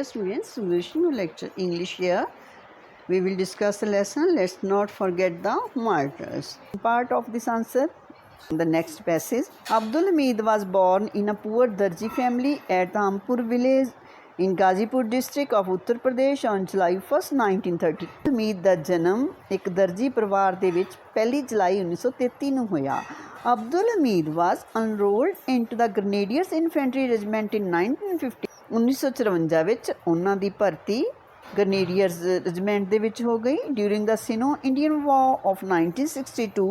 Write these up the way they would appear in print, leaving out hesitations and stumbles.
Students, solution to lecture English here. We will discuss the lesson. Let's not forget the martyrs. Part of this answer, the next passage. Abdul Hamid was born in a poor Darji family at Ampur village in Gazipur district of Uttar Pradesh on July 1st, 1930. Hamid ਦਾ ਜਨਮ ਇੱਕ ਦਰਜੀ ਪਰਿਵਾਰ ਦੇ ਵਿੱਚ 1 ਜੁਲਾਈ 1933 ਨੂੰ ਹੋਇਆ। Abdul Hamid was enrolled into the Grenadiers Infantry Regiment in 1950. 1954 ਵਿੱਚ ਉਹਨਾਂ ਦੀ ਭਰਤੀ ਗਰਨੇਡੀਅਰਸ ਰੈਜੀਮੈਂਟ ਦੇ ਵਿੱਚ ਹੋ ਗਈ। During the Sino Indian war of 1962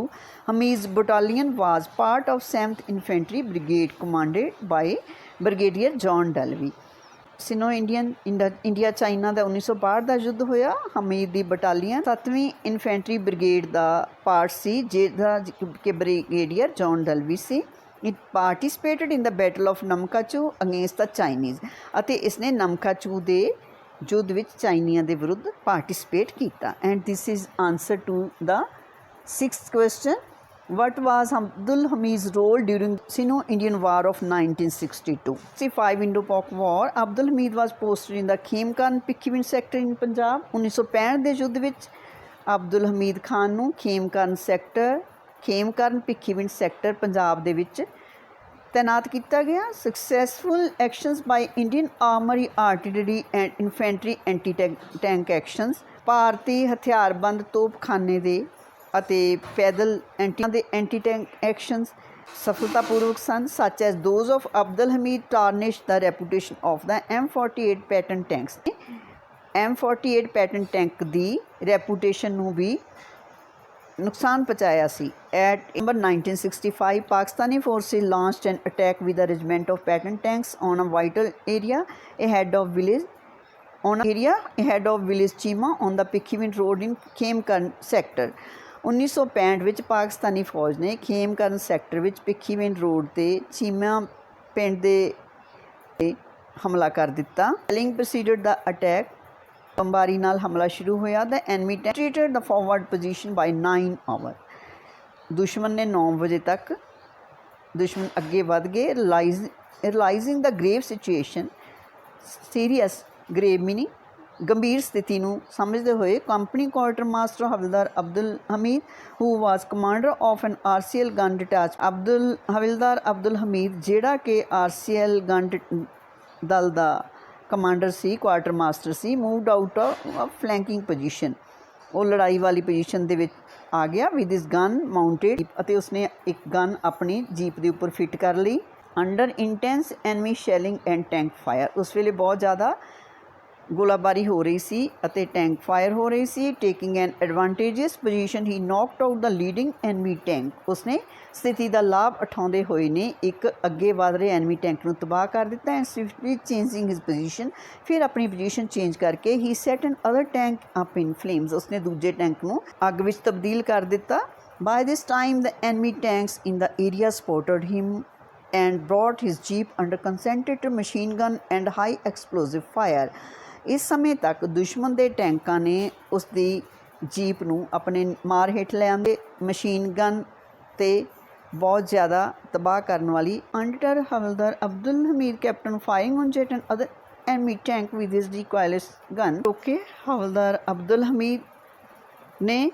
Hamid's battalion was part of 7th infantry brigade commanded by brigadier John Dalvi. Sino India China ਦਾ 1962 ਦਾ ਯੁੱਧ ਹੋਇਆ। ਹਮੀਦ ਦੀ ਬਟਾਲੀਅਨ 7ਵੀਂ ਇਨਫੈਂਟਰੀ ਬ੍ਰਿਗੇਡ ਦਾ ਪਾਰਟ ਸੀ, ਜਿਹਦਾ ਕਿ ਬ੍ਰਿਗੇਡੀਅਰ ਜੌਨ ਡਲਵੀ ਸੀ। It participated in the battle of Namkachu against the Chinese, ਅਤੇ ਇਸਨੇ ਨਮਕਾਚੂ ਦੇ ਯੁੱਧ ਵਿੱਚ ਚਾਈਨੀਆਂ ਦੇ ਵਿਰੁੱਧ ਪਾਰਟੀਸਪੇਟ ਕੀਤਾ। And this is answer to the 6th question. What was Abdul Hamid's role during Sino-Indian War of 1962? 65 Indo-Pak War. Abdul Hamid was posted in the Khemkarn Pikhivind sector in Punjab. 1965 ਦੇ ਯੁੱਧ ਵਿੱਚ ਅਬਦੁਲ ਹਮੀਦ ਖਾਨ ਨੂੰ Khemkaran Bhikhiwind sector Punjab ਦੇ ਵਿੱਚ ਤੈਨਾਤ ਕੀਤਾ ਗਿਆ। Successful actions by Indian armoury artillery and infantry anti tank actions, ਭਾਰਤੀ ਹਥਿਆਰਬੰਦ ਤੋਪਖਾਨੇ ਦੇ ਅਤੇ ਪੈਦਲ ਐਂਟੀ ਟੈਂਕ ਐਕਸ਼ਨਸ ਸਫਲਤਾਪੂਰਵਕ ਸਨ। Such as those of Abdul Hamid tarnish the reputation of the M48 Patton tanks. M48 Patton tank ਦੀ ਰੈਪੂਟੇਸ਼ਨ ਨੂੰ ਵੀ ਨੁਕਸਾਨ ਪਹੁੰਚਾਇਆ ਸੀ। At November 1965 Pakistani forces launched an attack with a regiment of Patton tanks on a vital area ahead of village Cheema on the Bhikhiwind road in Khemkaran sector. 1965 ਵਿੱਚ ਪਾਕਿਸਤਾਨੀ ਫੌਜ ਨੇ Khemkaran sector ਵਿੱਚ ਭਿੱਖੀਵਿੰਡ ਰੋਡ 'ਤੇ ਚੀਮਾ ਪਿੰਡ ਦੇ ਹਮਲਾ ਕਰ ਦਿੱਤਾ। ਲਿੰਕ ਪ੍ਰੋਸੀਡਡ ਦਾ ਅਟੈਕ, ਬੰਬਾਰੀ ਨਾਲ ਹਮਲਾ ਸ਼ੁਰੂ ਹੋਇਆ। The enemy treated the forward position by 9 hour. ਦੁਸ਼ਮਣ ਨੇ 9 ਵਜੇ ਤੱਕ ਦੁਸ਼ਮਣ ਅੱਗੇ ਵੱਧ ਗਏ। Realising the grave situation, serious grave meaning ਗੰਭੀਰ ਸਥਿਤੀ ਨੂੰ ਸਮਝਦੇ ਹੋਏ, company quartermaster havildar Abdul Hamid who was commander of an RCL gun detach. Havildar Abdul Hamid ਜਿਹੜਾ ਕਿ RCL ਗਨ ਦਲ ਦਾ ਕਮਾਂਡਰ ਸੀ, ਕੁਆਰਟਰ ਮਾਸਟਰ ਸੀ, moved out of flanking position, ਉਹ ਲੜਾਈ ਵਾਲੀ ਪੋਜੀਸ਼ਨ ਦੇ ਵਿੱਚ ਆ ਗਿਆ। ਵਿਦ ਇਸ ਗਨ ਮਾਊਂਟਡ, ਅਤੇ ਉਸਨੇ ਇੱਕ ਗਨ ਆਪਣੀ ਜੀਪ ਦੇ ਉੱਪਰ ਫਿੱਟ ਕਰ ਲਈ। Under intense enemy shelling and tank fire, ਉਸ ਵੇਲੇ ਬਹੁਤ ਜ਼ਿਆਦਾ ਗੋਲਾਬਾਰੀ ਹੋ ਰਹੀ ਸੀ ਅਤੇ ਟੈਂਕ ਫਾਇਰ ਹੋ ਰਹੀ ਸੀ। Taking an advantageous position he knocked out the leading enemy tank, ਉਸਨੇ ਸਥਿਤੀ ਦਾ ਲਾਭ ਉਠਾਉਂਦੇ ਹੋਏ ਨੇ ਇੱਕ ਅੱਗੇ ਵਧ ਰਹੇ ਐਨਮੀ ਟੈਂਕ ਨੂੰ ਤਬਾਹ ਕਰ ਦਿੱਤਾ। And swiftly changing his position, ਫਿਰ ਆਪਣੀ ਪੋਜੀਸ਼ਨ ਚੇਂਜ ਕਰਕੇ he set another tank up in flames, ਉਸਨੇ ਦੂਜੇ ਟੈਂਕ ਨੂੰ ਅੱਗ ਵਿੱਚ ਤਬਦੀਲ ਕਰ ਦਿੱਤਾ। By this time the enemy tanks in the area spotted him and brought his jeep under concentrated machine gun and high explosive fire. ਇਸ ਸਮੇਂ ਤੱਕ ਦੁਸ਼ਮਣ ਦੇ ਟੈਂਕਾਂ ਨੇ ਉਸ ਦੀ ਜੀਪ ਨੂੰ ਆਪਣੇ ਮਾਰ ਹੇਠ ਲੈ ਆਂਦੇ। ਮਸ਼ੀਨ ਗਨ ਤੇ ਬਹੁਤ ਜ਼ਿਆਦਾ ਤਬਾਹ ਕਰਨ ਵਾਲੀ। Under havildar Abdul Hamid captain firing on jet and other enemy tank with his recoilless gun. Okay, havildar Abdul Hamid ਨੇ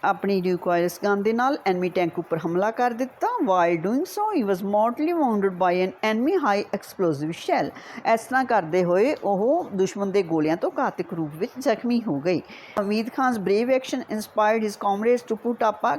ਆਪਣੀ ਰਿਕੁਆਇਰਲੈਸ ਗਨ ਦੇ ਨਾਲ ਐਨਮੀ ਟੈਂਕ ਉੱਪਰ ਹਮਲਾ ਕਰ ਦਿੱਤਾ। ਵਾਈਲ ਡੂਇੰਗ ਸੋ ਹੀ ਵਾਜ਼ ਮੋਰਟਲੀ ਵਾਊਂਡਡ ਬਾਈ ਐਨ ਐਨਮੀ ਹਾਈ ਐਕਸਪਲੋਸਿਵ ਸ਼ੈਲ। ਇਸ ਤਰ੍ਹਾਂ ਕਰਦੇ ਹੋਏ ਉਹ ਦੁਸ਼ਮਣ ਦੇ ਗੋਲਿਆਂ ਤੋਂ ਘਾਤਕ ਰੂਪ ਵਿੱਚ ਜ਼ਖਮੀ ਹੋ ਗਈ। Hamid ਖਾਨ's brave action inspired his comrades to put up a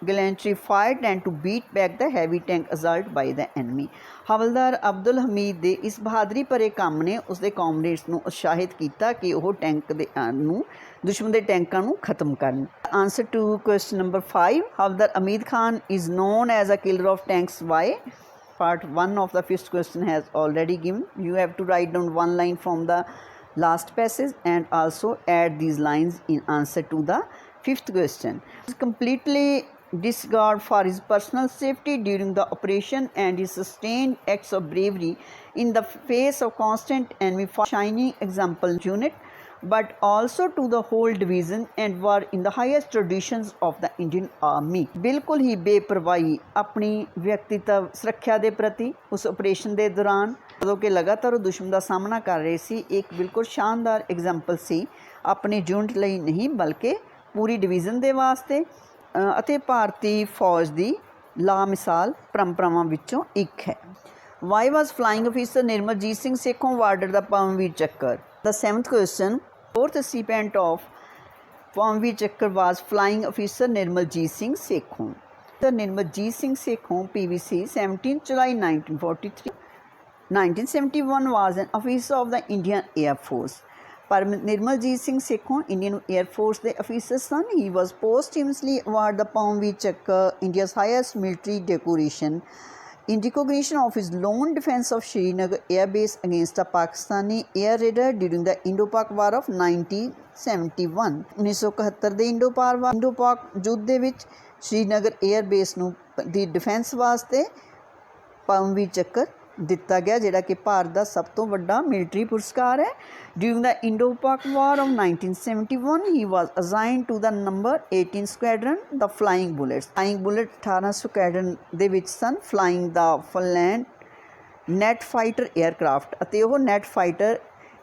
gallantry fight and to beat back the heavy tank assault by the enemy. Havildar Abdul Hamid ਦੇ ਇਸ ਬਹਾਦਰੀ ਭਰੇ ਕੰਮ ਨੇ ਉਸਦੇ ਕਾਮਰੇਡਸ ਨੂੰ ਉਤਸ਼ਾਹਿਤ ਕੀਤਾ ਕਿ ਉਹ ਟੈਂਕ ਦੇ ਨੂੰ ਦੁਸ਼ਮਣ ਦੇ ਟੈਂਕਾਂ ਨੂੰ ਖਤਮ ਕਰਨ। Answer to question number 5, havildar Hamid Khan is known as a killer of tanks why? Part 1 of the first question has already given. You have to write down one line from the last passage and also add these lines in answer to the 5th question. Completely disregard for his personal safety during the operation and his sustained acts of bravery in the face of constant enemy fire, shining example unit, but also to the whole division and were in the highest traditions of the Indian Army. ਬਿਲਕੁਲ ਹੀ ਬੇਪਰਵਾਹੀ ਆਪਣੀ ਵਿਅਕਤੀਤਵ ਸੁਰੱਖਿਆ ਦੇ ਪ੍ਰਤੀ ਉਸ operation ਦੇ ਦੌਰਾਨ ਜਦੋਂ ਕਿ ਲਗਾਤਾਰ ਉਹ ਦੁਸ਼ਮਣ ਦਾ ਸਾਹਮਣਾ ਕਰ ਰਹੇ ਸੀ। ਇੱਕ ਬਿਲਕੁਲ ਸ਼ਾਨਦਾਰ ਐਗਜ਼ਾਮਪਲ ਸੀ ਆਪਣੀ ਯੂਨਿਟ ਲਈ ਨਹੀਂ ਬਲਕਿ ਪੂਰੀ ਡਿਵੀਜ਼ਨ ਦੇ ਵਾਸਤੇ ਅਤੇ ਭਾਰਤੀ ਫੌਜ ਦੀ ਲਾਮਿਸਾਲ ਪਰੰਪਰਾਵਾਂ ਵਿੱਚੋਂ ਇੱਕ ਹੈ। Why was flying officer Nirmaljit Singh Sekhon awarded the Paramvir Chakra? The seventh question, fourth recipient of Paramvir चक्कर was flying officer Nirmaljit Singh Sekhon. The Nirmaljit Singh Sekhon PVC 17 July 1943 1971 was an officer of the Indian Air Force. ਪਰ Nirmaljit Singh Sekhon Indian air force ਦੇ ਅਫੀਸਰ ਸਨ। ਹੀ ਵਾਜ਼ ਪੋਸਟਹੂਮਸਲੀ ਅਵਾਰਡ ਦਾ ਪਰਮਵੀਰ ਚੱਕਰ, India's highest military decoration, in recognition of his lone defense of Srinagar air base against a Pakistani air raider during the Indo-Pak War of 1971 1971 ਦੇ ਇੰਡੋ-ਪਾਕ ਯੁੱਧ ਦੇ ਵਿੱਚ Srinagar air base ਨੂੰ ਦੀ defence ਵਾਸਤੇ ਪਰਮਵੀਰ ਚੱਕਰ ਦਿੱਤਾ ਗਿਆ, ਜਿਹੜਾ ਕਿ ਭਾਰਤ ਦਾ ਸਭ ਤੋਂ ਵੱਡਾ ਮਿਲਟਰੀ ਪੁਰਸਕਾਰ ਹੈ। During the Indo Pak war of 1971 he was assigned to the number 18 squadron the flying bullets. Flying bullet 18 squadron ਦੇ ਵਿੱਚ ਸਨ। Flying the Folland Gnat fighter aircraft, ਅਤੇ ਉਹ ਨੈਟ ਫਾਈਟਰ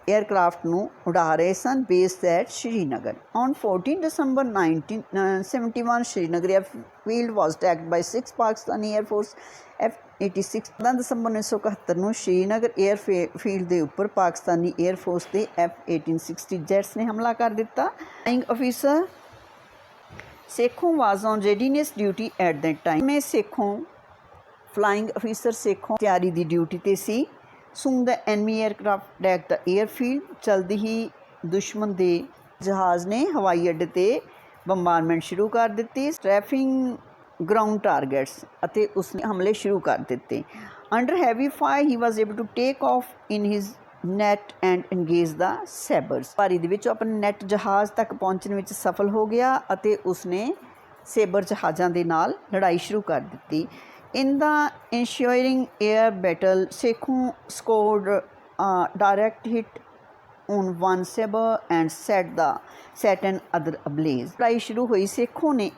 에ਅਰਕ੍ਰਾਫਟ ਨੂੰ ਉਡਾ ਰਹੇ ਸਨ based at Srinagar. On 14 December 1971 Srinagar airfield was attacked by 6 Pakistani air force F-86। 14 ਦਸੰਬਰ 1971 ਨੂੰ ਸ਼੍ਰੀਨਗਰ 에ਅਰਫੀਲਡ ਦੇ ਉੱਪਰ ਪਾਕਿਸਤਾਨੀ 에ਅਰ ਫੋਰਸ ਦੇ F-1860 ਜੈਟਸ ਨੇ ਹਮਲਾ ਕਰ ਦਿੱਤਾ। Flying officer Sekhon was on readiness duty at that time. ਮੈਂ ਸੇਖੋਂ ਫਲਾਈਂਗ ਅਫੀਸਰ ਸੇਖੋਂ ਤਿਆਰੀ ਦੀ ਡਿਊਟੀ 'ਤੇ ਸੀ। ਸੂਨ ਦ ਐਨਮੀ 에ਅਰਕ੍ਰਾਫਟ ਅਟੈਕ ਦਾ 에ਅਰਫੀਲਡ। ਜਲਦੀ ਹੀ ਦੁਸ਼ਮਣ ਦੇ ਜਹਾਜ਼ ਨੇ ਹਵਾਈ ਅੱਡੇ 'ਤੇ ਬੰਬਾਰਮੈਂਟ ਸ਼ੁਰੂ ਕਰ ਦਿੱਤੀ। ਸਟ੍ਰੈਫਿੰਗ ਗਰਾਊਂਡ ਟਾਰਗੇਟਸ, ਅਤੇ ਉਸਨੇ ਹਮਲੇ ਸ਼ੁਰੂ ਕਰ ਦਿੱਤੇ। Under heavy fire he was able to take off in his Gnat and engage the Sabres. ਭਾਰੀ ਦੇ ਵਿੱਚ ਆਪਣੇ ਨੈਟ ਜਹਾਜ਼ ਤੱਕ ਪਹੁੰਚਣ ਵਿੱਚ ਸਫਲ ਹੋ ਗਿਆ ਅਤੇ ਉਸਨੇ ਸੇਬਰ ਜਹਾਜ਼ਾਂ ਦੇ ਨਾਲ ਲੜਾਈ ਸ਼ੁਰੂ ਕਰ ਦਿੱਤੀ। In the ensuing air battle Sekhon scored direct hit on one saber and set an other ablaze। ਲੜਾਈ ਸ਼ੁਰੂ ਹੋਈ। ਸੇਖੋਂ ਨੇ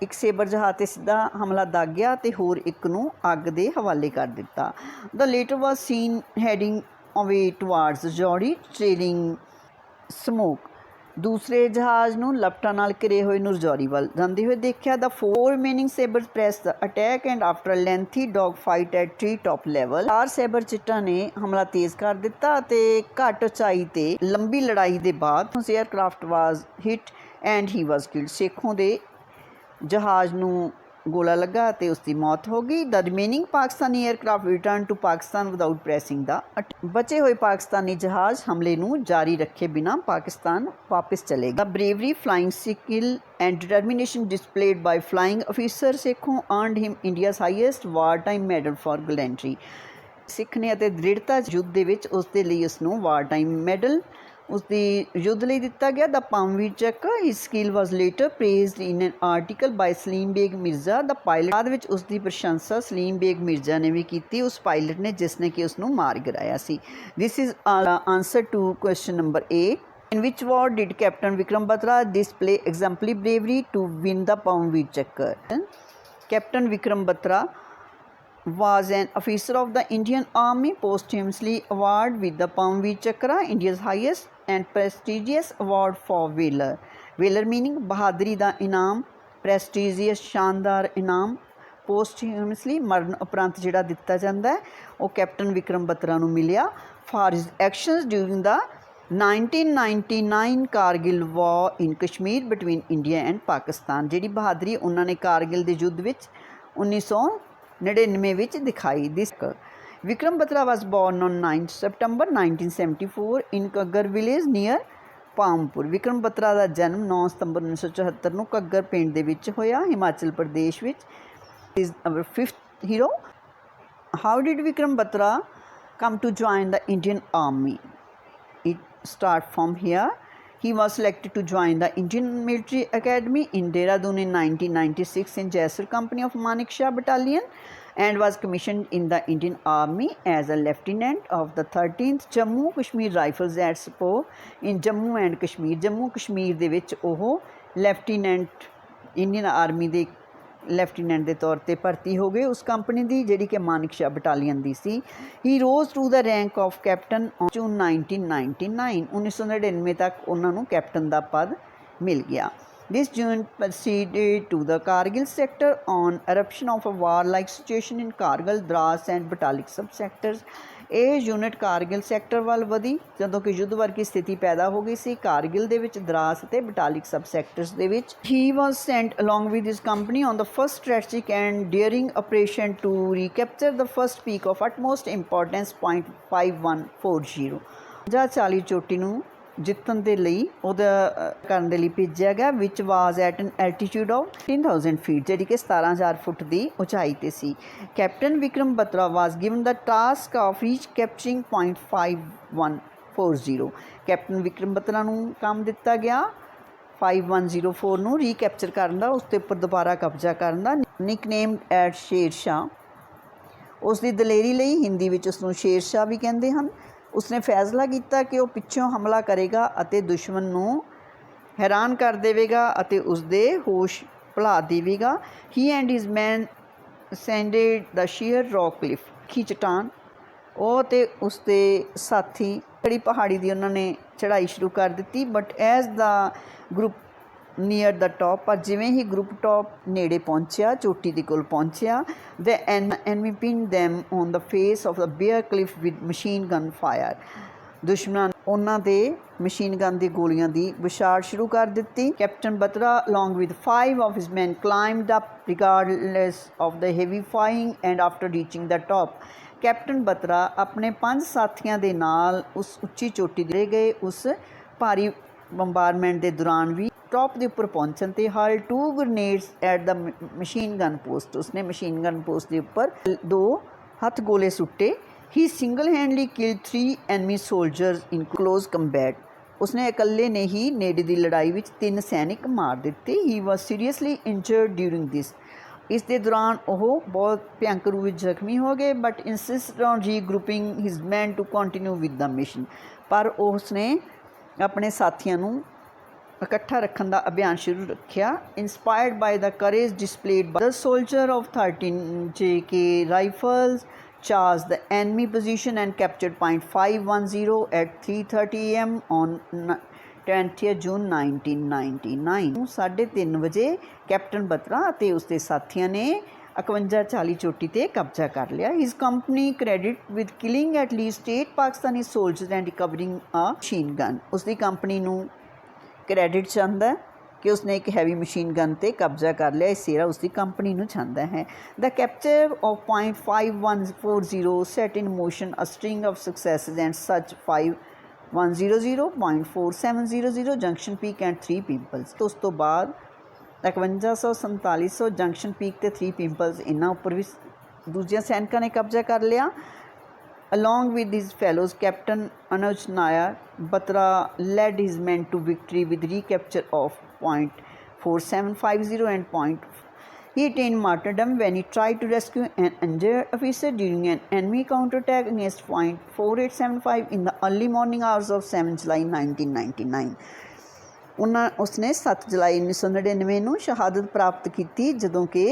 ਇੱਕ ਸੇਬਰ ਜਹਾਜ਼ 'ਤੇ ਸਿੱਧਾ ਹਮਲਾ ਦਾਗਿਆ ਅਤੇ ਹੋਰ ਇੱਕ ਨੂੰ ਅੱਗ ਦੇ ਹਵਾਲੇ ਕਰ ਦਿੱਤਾ। ਦ ਲੇਟਰ ਵਾਜ਼ ਸੀਨ ਹੈਡਿੰਗ ਅਵੇ ਟੁਵਾਰਡਸ ਜੌੜੀ ਟ੍ਰੇਲਿੰਗ ਸਮੋਕ। ਦੂਸਰੇ ਜਹਾਜ਼ ਨੂੰ ਲਪਟਾਂ ਨਾਲ ਘਿਰੇ ਹੋਏ ਨੁਰਜੌਰੀ ਵੱਲ ਜਾਂਦੇ ਹੋਏ ਦੇਖਿਆ। The 4 remaining Sabres press the attack and after a lengthy dogfight at tree top level. 4 Sabre ਚਿੱਟਾਂ ਨੇ ਹਮਲਾ ਤੇਜ਼ ਕਰ ਦਿੱਤਾ ਅਤੇ ਘੱਟ ਉਚਾਈ 'ਤੇ ਲੰਬੀ ਲੜਾਈ ਦੇ ਬਾਅਦ aircraft was hit and he was killed. Sekhon ਦੇ ਜਹਾਜ਼ ਨੂੰ ਗੋਲਾ ਲੱਗਾ ਅਤੇ ਉਸ ਦੀ ਮੌਤ ਹੋ ਗਈ। The remaining Pakistani aircraft return to Pakistan without pressing the. ਬਚੇ ਹੋਏ ਪਾਕਿਸਤਾਨੀ ਜਹਾਜ਼ ਹਮਲੇ ਨੂੰ ਜਾਰੀ ਰੱਖੇ ਬਿਨਾਂ ਪਾਕਿਸਤਾਨ ਵਾਪਸ ਚਲੇ ਗਏ। The bravery flying skill and determination displayed by flying officer Sekhon earned him India's highest wartime medal for gallantry. ਸਿੱਖ ਨੇ ਅਤੇ ਦ੍ਰਿੜਤਾ ਯੁੱਧ ਦੇ ਵਿੱਚ ਉਸ ਦੇ ਲਈ ਉਸਨੂੰ ਵਾਰ ਟਾਈਮ ਮੈਡਲ ਉਸਦੀ ਯੁੱਧ ਲਈ ਦਿੱਤਾ ਗਿਆ। ਦਾ ਪਰਮਵੀਰ ਚੱਕਰ ਹਿਸ ਸਕਿੱਲ ਵਾਜ਼ ਲੇਟਰ ਪ੍ਰੇਜ਼ਡ ਇਨ ਐਨ ਆਰਟੀਕਲ ਬਾਈ ਸਲੀਮ ਬੇਗ ਮਿਰਜ਼ਾ ਦਾ ਪਾਇਲਟ। ਬਾਅਦ ਵਿੱਚ ਉਸ ਦੀ ਪ੍ਰਸ਼ੰਸਾ ਸਲੀਮ ਬੇਗ ਮਿਰਜ਼ਾ ਨੇ ਵੀ ਕੀਤੀ, ਉਸ ਪਾਇਲਟ ਨੇ ਜਿਸ ਨੇ ਕਿ ਉਸਨੂੰ ਮਾਰ ਗਿਰਾਇਆ ਸੀ। This is answer to question number 8। In which war did Captain Vikram Batra display exemplary bravery to win the Parmveer Chakra? Captain Vikram Batra was an officer of the Indian Army, posthumously awarded with the Parmveer Chakra, India's highest and prestigious award for valor. Valor meaning ਬਹਾਦਰੀ ਦਾ ਇਨਾਮ, prestigious ਸ਼ਾਨਦਾਰ ਇਨਾਮ, posthumously ਮਰਨ ਉਪਰੰਤ ਜਿਹੜਾ ਦਿੱਤਾ ਜਾਂਦਾ ਹੈ, ਉਹ ਕੈਪਟਨ ਵਿਕਰਮ ਬਤਰਾ ਨੂੰ ਮਿਲਿਆ for his actions during the 1999 Kargil war in Kashmir between India and Pakistan. ਜਿਹੜੀ ਬਹਾਦਰੀ ਉਹਨਾਂ ਨੇ ਕਾਰਗਿਲ ਦੇ ਯੁੱਧ ਵਿੱਚ 1999 ਵਿੱਚ ਦਿਖਾਈ। This Vikram Batra was born on 9 September 1974 in Ghaggar village near Pampur. Vikram Batra ਦਾ ਜਨਮ 9 ਸਤੰਬਰ 1974 ਨੂੰ ਘੱਗਰ ਪਿੰਡ ਦੇ ਵਿੱਚ ਹੋਇਆ, ਹਿਮਾਚਲ ਪ੍ਰਦੇਸ਼ ਵਿੱਚ। Is our 5th hero. How did Vikram Batra come to join the Indian Army? It start from here. He was selected to join the Indian Military Academy in Dehradun in 1996 in Jaisir Company of Manekshaw Battalion and was commissioned in the Indian Army as a lieutenant of the 13th Jammu Kashmir Rifles at Spore in Jammu and Kashmir। Jammu Kashmir ਦੇ ਵਿੱਚ ਉਹ lieutenant Indian army ਦੇ lieutenant ਦੇ ਤੌਰ ਤੇ ਭਰਤੀ ਹੋ ਗਏ ਉਸ ਕੰਪਨੀ ਦੀ ਜਿਹੜੀ ਕਿ ਮਾਨਿਕਸ਼ਾ ਬਟਾਲੀਅਨ ਦੀ ਸੀ। He rose to the rank of captain June 1999 1999 ਤੱਕ ਉਹਨਾਂ ਨੂੰ ਕੈਪਟਨ ਦਾ ਪਦ ਮਿਲ ਗਿਆ। This unit proceeded to the Kargil sector on eruption of a war-like situation in Kargil, Dras and Batalik subsectors। ਇਹ ਯੂਨਿਟ ਕਾਰਗਿਲ ਸੈਕਟਰ ਵੱਲ ਵਧੀ ਜਦੋਂ ਕਿ ਯੁੱਧ ਵਰਗੀ ਸਥਿਤੀ ਪੈਦਾ ਹੋ ਗਈ ਸੀ ਕਾਰਗਿਲ ਦੇ ਵਿੱਚ, ਦਰਾਸ ਅਤੇ ਬਟਾਲਿਕ ਸਬ ਸੈਕਟਰਸ ਦੇ ਵਿੱਚ। He was sent along with his company on the first strategic and daring operation to recapture the first peak of utmost importance point 5140। 40 ਚੋਟੀ ਨੂੰ ਜਿੱਤਣ ਦੇ ਲਈ ਉਹਦਾ ਕਰਨ ਦੇ ਲਈ ਭੇਜਿਆ ਗਿਆ, which was at an altitude of 10,000 feet, ਜਿਹੜੀ ਕਿ 17,000 ਫੁੱਟ ਦੀ ਉਚਾਈ 'ਤੇ ਸੀ। Captain Vikram Batra was given the task of reach capturing point 5140। Captain Vikram Batra ਨੂੰ ਕੰਮ ਦਿੱਤਾ ਗਿਆ 5104 ਨੂੰ ਰੀਕੈਪਚਰ ਕਰਨ ਦਾ, ਉਸ ਦੇ ਉੱਪਰ ਦੁਬਾਰਾ ਕਬਜ਼ਾ ਕਰਨ ਦਾ। ਨਿਕਨੇਮਡ ਐਟ ਸ਼ੇਰ ਸ਼ਾਹ, ਉਸ ਦੀ ਦਲੇਰੀ ਲਈ ਹਿੰਦੀ ਵਿੱਚ ਉਸ ਨੂੰ ਸ਼ੇਰ ਸ਼ਾਹ ਵੀ ਕਹਿੰਦੇ ਹਨ। ਉਸਨੇ ਫੈਸਲਾ ਕੀਤਾ ਕਿ ਉਹ ਪਿੱਛੋਂ ਹਮਲਾ ਕਰੇਗਾ ਅਤੇ ਦੁਸ਼ਮਣ ਨੂੰ ਹੈਰਾਨ ਕਰ ਦੇਵੇਗਾ ਅਤੇ ਉਸਦੇ ਹੋਸ਼ ਭੁਲਾ ਦੇਵੇਗਾ। He and his men sanded the sheer rock cliff, ਕੀ ਚਟਾਨ, ਉਹ ਅਤੇ ਉਸਦੇ ਸਾਥੀ ਜਿਹੜੀ ਪਹਾੜੀ ਦੀ ਉਹਨਾਂ ਨੇ ਚੜ੍ਹਾਈ ਸ਼ੁਰੂ ਕਰ ਦਿੱਤੀ। But as the group near the top, ਪਰ ਜਿਵੇਂ ਹੀ ਗਰੁੱਪ ਟੋਪ ਨੇੜੇ ਪਹੁੰਚਿਆ, ਚੋਟੀ ਦੇ ਕੋਲ ਪਹੁੰਚਿਆ, the enemy pin them on the face of the bare cliff with machine gun fire. ਦੁਸ਼ਮਣਾਂ ਉਹਨਾਂ ਦੇ ਮਸ਼ੀਨ ਗਨ ਦੀ ਗੋਲੀਆਂ ਦੀ ਵਿਛਾੜ ਸ਼ੁਰੂ ਕਰ ਦਿੱਤੀ। Captain Batra along with 5 of his men climbed up regardless of the heavy firing and after reaching the top. Captain Batra ਆਪਣੇ 5 ਸਾਥੀਆਂ ਦੇ ਨਾਲ ਉਸ ਉੱਚੀ ਚੋਟੀ ਦੇ ਗਏ। ਉਸ ਭਾਰੀ ਬੰਬਾਰਮੈਂਟ ਦੇ ਦੌਰਾਨ ਵੀ ਟੌਪ ਦੇ ਉੱਪਰ ਪਹੁੰਚਣ 'ਤੇ hurled 2 grenades at the machine gun post, ਉਸਨੇ ਮਸ਼ੀਨ ਗਨ ਪੋਸਟ ਦੇ ਉੱਪਰ 2 ਹੱਥ ਗੋਲੇ ਸੁੱਟੇ। He single handedly kill 3 enemy soldiers in close combat, ਉਸਨੇ ਇਕੱਲੇ ਨੇ ਹੀ ਨੇੜੇ ਦੀ ਲੜਾਈ ਵਿੱਚ 3 ਸੈਨਿਕ ਮਾਰ ਦਿੱਤੇ। ਹੀ ਵਾਜ਼ ਸੀਰੀਅਸਲੀ ਇੰਜਰਡ ਡਿਊਰਿੰਗ ਦਿਸ, ਇਸ ਦੇ ਦੌਰਾਨ ਉਹ ਬਹੁਤ ਭਿਅੰਕਰ ਰੂਪ ਵਿੱਚ ਜ਼ਖਮੀ ਹੋ ਗਏ। But insisted on regrouping his men to continue with the mission, ਪਰ ਉਸਨੇ ਆਪਣੇ ਸਾਥੀਆਂ ਨੂੰ ਇਕੱਠਾ ਰੱਖਣ ਦਾ ਅਭਿਆਨ ਸ਼ੁਰੂ ਰੱਖਿਆ। Inspired by the courage displayed by the soldier of 13 JK rifles charge the enemy position and captured point 510 at 3:30 AM on 20 June 1999। 3:30 ਵਜੇ ਕੈਪਟਨ ਬਤਰਾ ਅਤੇ ਉਸਦੇ ਸਾਥੀਆਂ ਨੇ 5140 ਚੋਟੀ 'ਤੇ ਕਬਜ਼ਾ ਕਰ ਲਿਆ। His company credit with killing at least 8 Pakistani soldiers and recovering a machine gun, ਉਸਦੀ ਕੰਪਨੀ ਨੂੰ ਕ੍ਰੈਡਿਟ ਚਾਹੁੰਦਾ ਕਿ ਉਸਨੇ ਇੱਕ ਹੈਵੀ ਮਸ਼ੀਨ ਗਨ 'ਤੇ ਕਬਜ਼ਾ ਕਰ ਲਿਆ, ਇਹ ਸਿਹਰਾ ਉਸਦੀ ਕੰਪਨੀ ਨੂੰ ਚਾਹੁੰਦਾ ਹੈ। The capture of point 5140 set in motion a string of successes and such 5100 .4700 junction peak and 3 pimples. ਤੋਂ ਉਸ ਤੋਂ ਬਾਅਦ 5100 4700 ਜੰਕਸ਼ਨ ਪੀਕ ਅਤੇ 3 ਪਿੰਪਲਸ, ਇਹਨਾਂ ਉੱਪਰ ਵੀ ਦੂਜਿਆਂ ਸੈਨਿਕਾਂ ਨੇ ਕਬਜ਼ਾ ਕਰ ਲਿਆ। Along with his fellows, Captain Anuj Nair Batra led his men to victory with recapture of point 4750 and point. He attained martyrdom when he tried to rescue an injured officer during an enemy counterattack against point 4875 in the early morning hours of 7 July 1999. ਉਸਨੇ 7 ਜੁਲਾਈ 1999 ਨੂੰ ਸ਼ਹਾਦਤ ਪ੍ਰਾਪਤ ਕੀਤੀ ਜਦੋਂ ਕਿ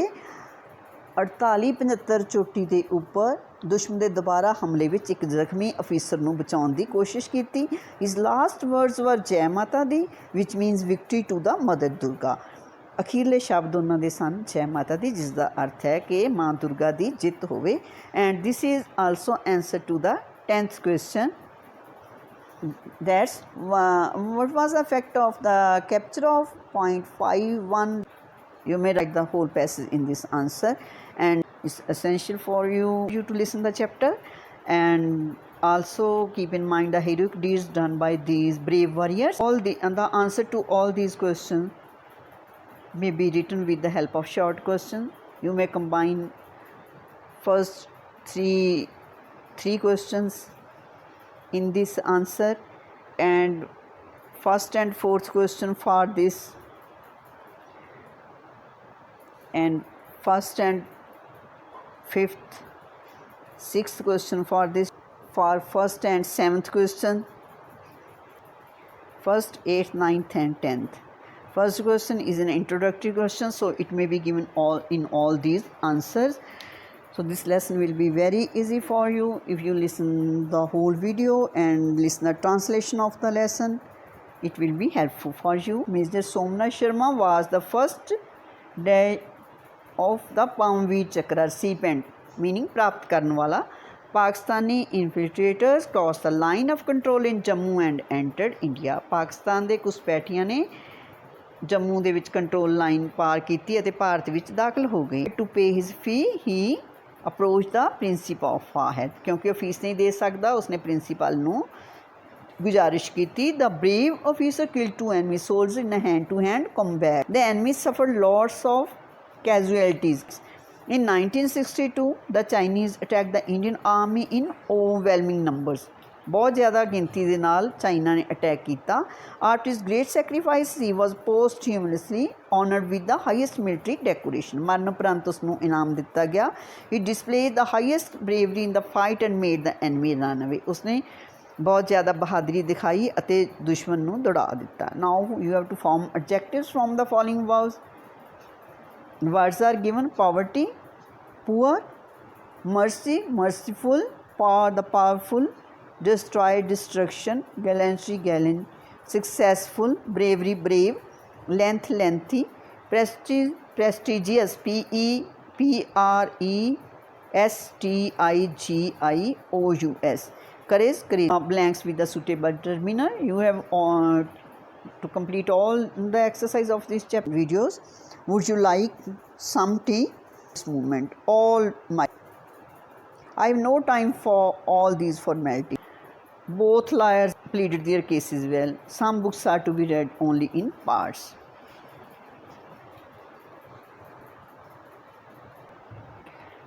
4875 ਚੋਟੀ ਦੇ ਉੱਪਰ ਦੁਸ਼ਮਣ ਦੇ ਦੁਬਾਰਾ ਹਮਲੇ ਵਿੱਚ ਇੱਕ ਜ਼ਖਮੀ ਅਫੀਸਰ ਨੂੰ ਬਚਾਉਣ ਦੀ ਕੋਸ਼ਿਸ਼ ਕੀਤੀ। ਹਿਜ਼ ਲਾਸਟ ਵਰਡਸ ਵਰ ਜੈ ਮਾਤਾ ਦੀ which means victory to the mother Durga. ਅਖੀਰਲੇ ਸ਼ਬਦ ਉਹਨਾਂ ਦੇ ਸਨ ਜੈ ਮਾਤਾ ਦੀ, ਜਿਸ ਦਾ ਅਰਥ ਹੈ ਕਿ ਮਾਂ ਦੁਰਗਾ ਦੀ ਜਿੱਤ ਹੋਵੇ। And this is also answer to the 10th question. That's what was the effect of the capture of point 51. You may write the whole passage in this answer, and it's essential for you to listen the chapter, and also keep in mind the heroic deeds done by these brave warriors. And the answer to all these questions may be written with the help of short questions. You may combine first three questions in this answer, and first and fourth question for this, and first and fifth, sixth question for this, for first and seventh question, first, 8th, 9th and 10th. First question is an introductory question, so it may be given all these answers. So this lesson will be very easy for you if you listen the whole video and listen the translation of the lesson. It will be helpful for you. Major Somnath Sharma was the first day of the Parmveer Chakra recipient, meaning प्राप्त करने वाला. Pakistani infiltrators crossed the line of control in Jammu and entered India. Pakistan ਦੇ घुसपैठिਆਂ ने जम्मू ਦੇ ਵਿੱਚ control line ਪਾਰ ਕੀਤੀ ਅਤੇ ਭਾਰਤ ਵਿੱਚ ਦਾਖਲ ਹੋ ਗਏ. To pay his fee, he approached the principal of Fahad. ਕਿਉਂਕਿ ਉਹ ਫੀਸ ਨਹੀਂ ਦੇ ਸਕਦਾ, ਉਸਨੇ ਪ੍ਰਿੰਸੀਪਲ ਨੂੰ ਗੁਜ਼ਾਰਿਸ਼ ਕੀਤੀ. The brave officer killed 2 enemy soldiers in a hand-to-hand combat. The enemy suffered lots of casualties. In 1962, the Chinese attacked the Indian army in overwhelming numbers. बहुत ज़्यादा गिनती ਦੇ ਨਾਲ ਚਾਈਨਾ ਨੇ ਅਟੈਕ ਕੀਤਾ. After his great sacrifice, he was posthumously honored with the highest military decoration. ਮਰਨ ਉਪਰੰਤ ਉਸ ਨੂੰ ਇਨਾਮ ਦਿੱਤਾ ਗਿਆ. He displayed the highest bravery in the fight and made the enemy run away. ਉਸਨੇ ਬਹੁਤ ਜ਼ਿਆਦਾ ਬਹਾਦਰੀ ਦਿਖਾਈ ਅਤੇ ਦੁਸ਼ਮਣ ਨੂੰ ਦੌੜਾ ਦਿੱਤਾ. Now you have to form adjectives from the following words. Words are given: poverty, poor; mercy, merciful; power, the powerful; destroy, destruction; gallantry, gallant; successful; bravery, brave; length, lengthy; prestige, prestigious; prestigious; courage, courage. Blanks with the suitable determiner. You have to complete all the exercise of these chapter videos. Would you like some tea? This movement, all my. I have no time for all these formalities. Both lawyers pleaded their cases well. Some books are to be read only in parts.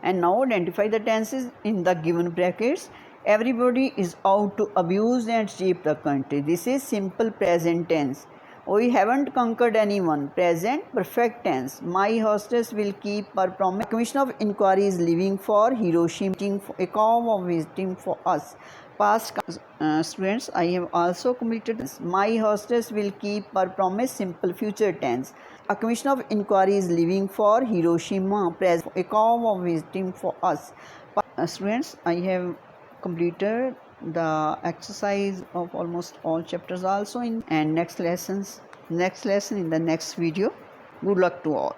And now identify the tenses in the given brackets. Everybody is out to abuse and shape the country. This is simple present tense. We haven't conquered anyone. Present perfect tense. My hostess will keep her promise. A commission of inquiry is leaving for Hiroshima. A call of visiting for us. Past students, I have also completed this. My hostess will keep her promise. Simple future tense. A commission of inquiry is leaving for Hiroshima. Present. A call of visiting for us. Students, I have completed the exercise of almost all chapters also in and next lesson in the next video. Good luck to all.